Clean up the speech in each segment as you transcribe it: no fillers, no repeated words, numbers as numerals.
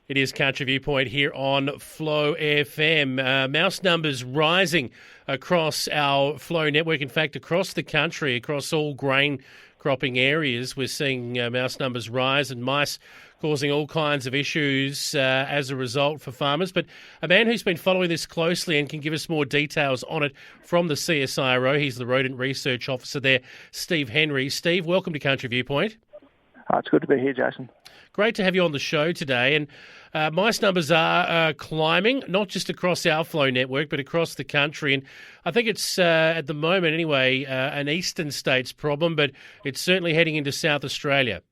It is Country Viewpoint here on FlowFM. Mouse numbers rising across our Flow network. In fact, across the country, across all grain cropping areas, we're seeing mouse numbers rise and mice causing all kinds of issues as a result for farmers. But a man who's been following this closely and can give us more details on it from the CSIRO, he's the Rodent Research Officer there, Steve Henry. Steve, welcome to Country Viewpoint. It's good to be here, Jason. Great to have you on the show today. And mice numbers are climbing, not just across our Flow network, but across the country. And I think it's, at the moment anyway, an eastern states problem, but it's certainly heading into South Australia.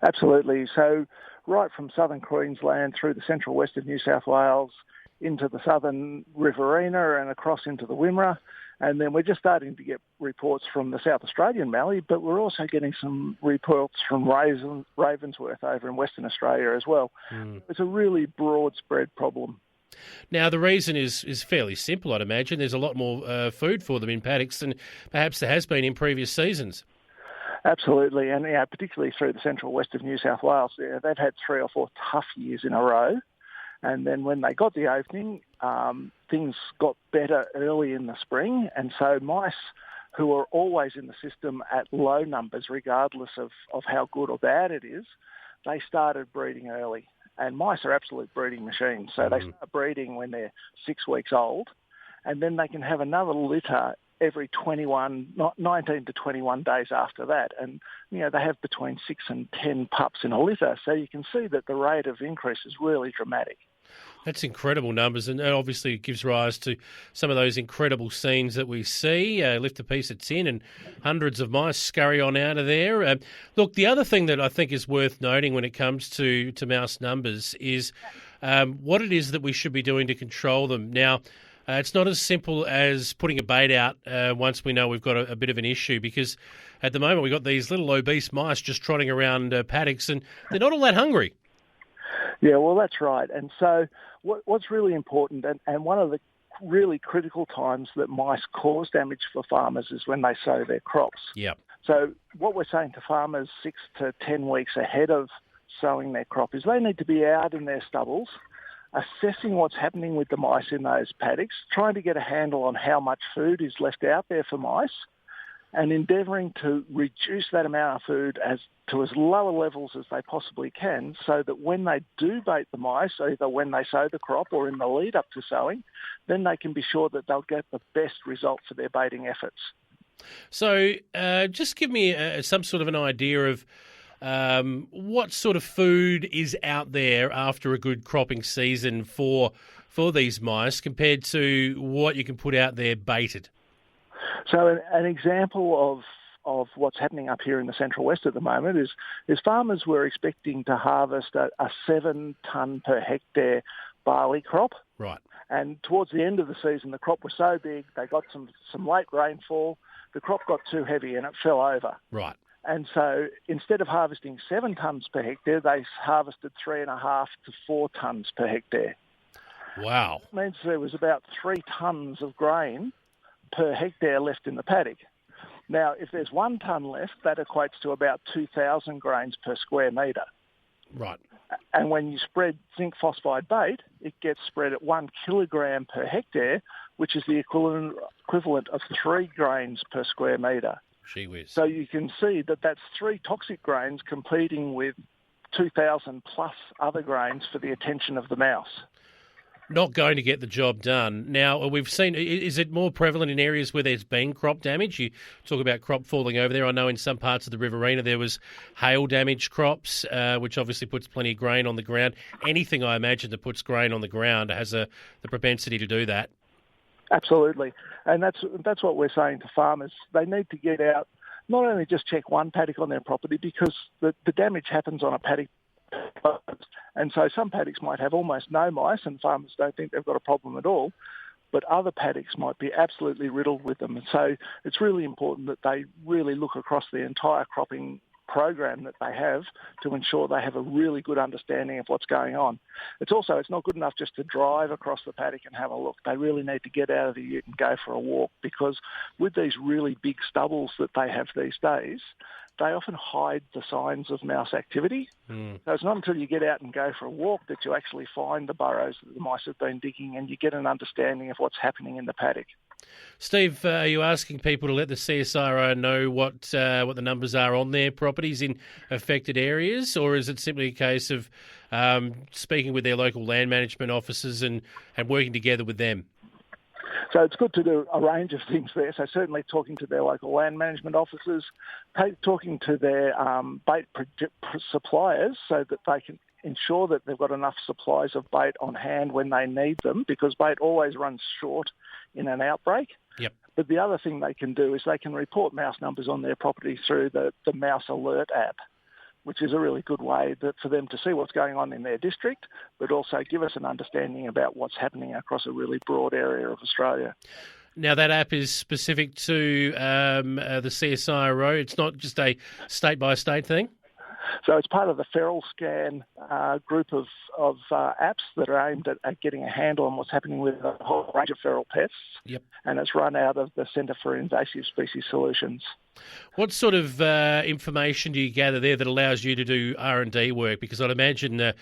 Absolutely. So right from southern Queensland through the central west of New South Wales into the southern Riverina and across into the Wimmera. And then we're just starting to get reports from the South Australian Mallee, but we're also getting some reports from Ravensworth over in Western Australia as well. It's a really broad spread problem. Now, the reason is fairly simple, I'd imagine. There's a lot more food for them in paddocks than perhaps there has been in previous seasons. Absolutely, and particularly through the central west of New South Wales, they've had 3 or 4 tough years in a row. And then when they got the opening, things got better early in the spring. And so mice who are always in the system at low numbers, regardless of how good or bad it is, they started breeding early. And mice are absolute breeding machines. So they start breeding when they're 6 weeks old. And then they can have another litter every 19 to 21 days after that. And, they have between 6 and 10 pups in a litter. So you can see that the rate of increase is really dramatic. That's incredible numbers, and obviously it gives rise to some of those incredible scenes that we see. Lift a piece of tin and hundreds of mice scurry on out of there. Look, the other thing that I think is worth noting when it comes to mouse numbers is what it is that we should be doing to control them. Now, it's not as simple as putting a bait out once we know we've got a bit of an issue, because at the moment we've got these little obese mice just trotting around paddocks and they're not all that hungry. Yeah, well, that's right. And so what's really important, and one of the really critical times that mice cause damage for farmers is when they sow their crops. Yeah. So what we're saying to farmers 6 to 10 weeks ahead of sowing their crop is they need to be out in their stubbles, assessing what's happening with the mice in those paddocks, trying to get a handle on how much food is left out there for mice, and endeavouring to reduce that amount of food to as lower levels as they possibly can, so that when they do bait the mice, either when they sow the crop or in the lead up to sowing, then they can be sure that they'll get the best result for their baiting efforts. So just give me some sort of an idea of what sort of food is out there after a good cropping season for these mice compared to what you can put out there baited. So an example of what's happening up here in the Central West at the moment is farmers were expecting to harvest a 7-tonne per hectare barley crop. Right. And towards the end of the season, the crop was so big, they got some late rainfall, the crop got too heavy and it fell over. Right. And so instead of harvesting 7 tonnes per hectare, they harvested 3.5 to 4 tonnes per hectare. Wow. That means there was about 3 tonnes of grain per hectare left in the paddock. Now, if there's 1 tonne left, that equates to about 2,000 grains per square metre. Right. And when you spread zinc phosphide bait, it gets spread at 1 kilogram per hectare, which is the equivalent of 3 grains per square metre. Gee whiz. So you can see that that's 3 toxic grains competing with 2,000 plus other grains for the attention of the mouse. Not going to get the job done. Now, we've seen, is it more prevalent in areas where there's been crop damage? You talk about crop falling over there. I know in some parts of the Riverina there was hail-damaged crops, which obviously puts plenty of grain on the ground. Anything, I imagine, that puts grain on the ground has the propensity to do that. Absolutely. And that's what we're saying to farmers. They need to get out, not only just check one paddock on their property, because the damage happens on a paddock. And so some paddocks might have almost no mice and farmers don't think they've got a problem at all, but other paddocks might be absolutely riddled with them. And so it's really important that they really look across the entire cropping program that they have to ensure they have a really good understanding of what's going on. It's not good enough just to drive across the paddock and have a look. They really need to get out of the ute and go for a walk, because with these really big stubbles that they have these days, they often hide the signs of mouse activity. So it's not until you get out and go for a walk that you actually find the burrows that the mice have been digging, and you get an understanding of what's happening in the paddock. Steve, are you asking people to let the CSIRO know what the numbers are on their properties in affected areas, or is it simply a case of speaking with their local land management officers and working together with them? So it's good to do a range of things there. So certainly talking to their local land management officers, talking to their bait suppliers so that they can ensure that they've got enough supplies of bait on hand when they need them, because bait always runs short in an outbreak. Yep. But the other thing they can do is they can report mouse numbers on their property through the Mouse Alert app, which is a really good way for them to see what's going on in their district, but also give us an understanding about what's happening across a really broad area of Australia. Now, that app is specific to the CSIRO. It's not just a state-by-state thing? So it's part of the Feral Scan group of apps that are aimed at getting a handle on what's happening with a whole range of feral pests. Yep. And it's run out of the Centre for Invasive Species Solutions. What sort of information do you gather there that allows you to do R&D work? Because I'd imagine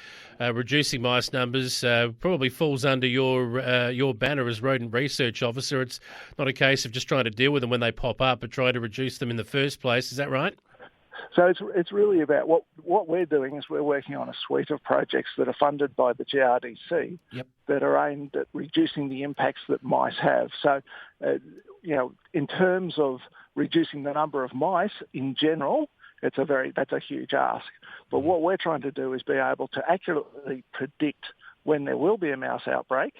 reducing mice numbers probably falls under your banner as Rodent Research Officer. It's not a case of just trying to deal with them when they pop up, but try to reduce them in the first place. Is that right? So it's really about what we're doing is we're working on a suite of projects that are funded by the GRDC. Yep. That are aimed at reducing the impacts that mice have. So, in terms of reducing the number of mice in general, that's a huge ask. But what we're trying to do is be able to accurately predict when there will be a mouse outbreak,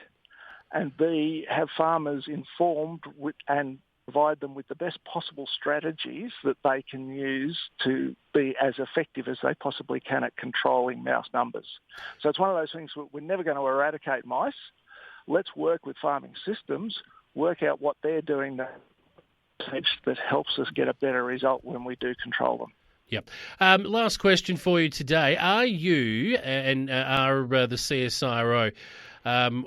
and B, have farmers informed and provide them with the best possible strategies that they can use to be as effective as they possibly can at controlling mouse numbers. So it's one of those things, we're never going to eradicate mice. Let's work with farming systems, work out what they're doing that helps us get a better result when we do control them. Yep. Last question for you today. Are you and are the CSIRO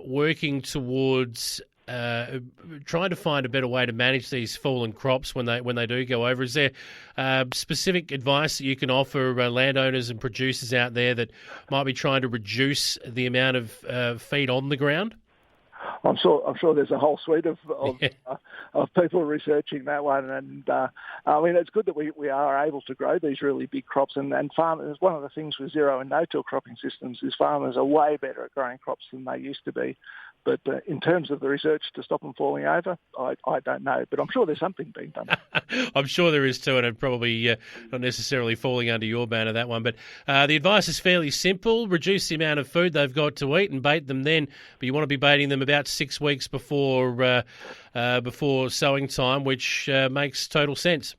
working towards trying to find a better way to manage these fallen crops when they do go over? Is there specific advice that you can offer landowners and producers out there that might be trying to reduce the amount of feed on the ground? I'm sure there's a whole suite of people researching that one, and it's good that we are able to grow these really big crops, and farmers. One of the things with zero and no-till cropping systems is farmers are way better at growing crops than they used to be. But in terms of the research to stop them falling over, I don't know. But I'm sure there's something being done. I'm sure there is too, and it probably not necessarily falling under your banner, that one. But the advice is fairly simple. Reduce the amount of food they've got to eat and bait them then. But you want to be baiting them about 6 weeks before sowing time, which makes total sense.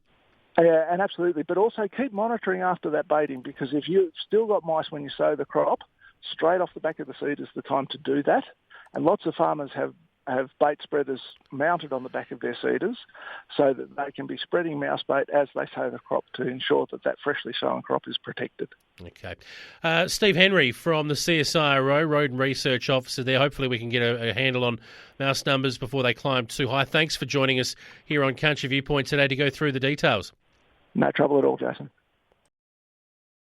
Yeah, and absolutely. But also keep monitoring after that baiting, because if you've still got mice when you sow the crop, straight off the back of the seed is the time to do that. And lots of farmers have bait spreaders mounted on the back of their seeders so that they can be spreading mouse bait as they sow the crop to ensure that freshly sown crop is protected. Okay. Steve Henry from the CSIRO, Rodent Research Officer there. Hopefully we can get a handle on mouse numbers before they climb too high. Thanks for joining us here on Country Viewpoint today to go through the details. No trouble at all, Jason.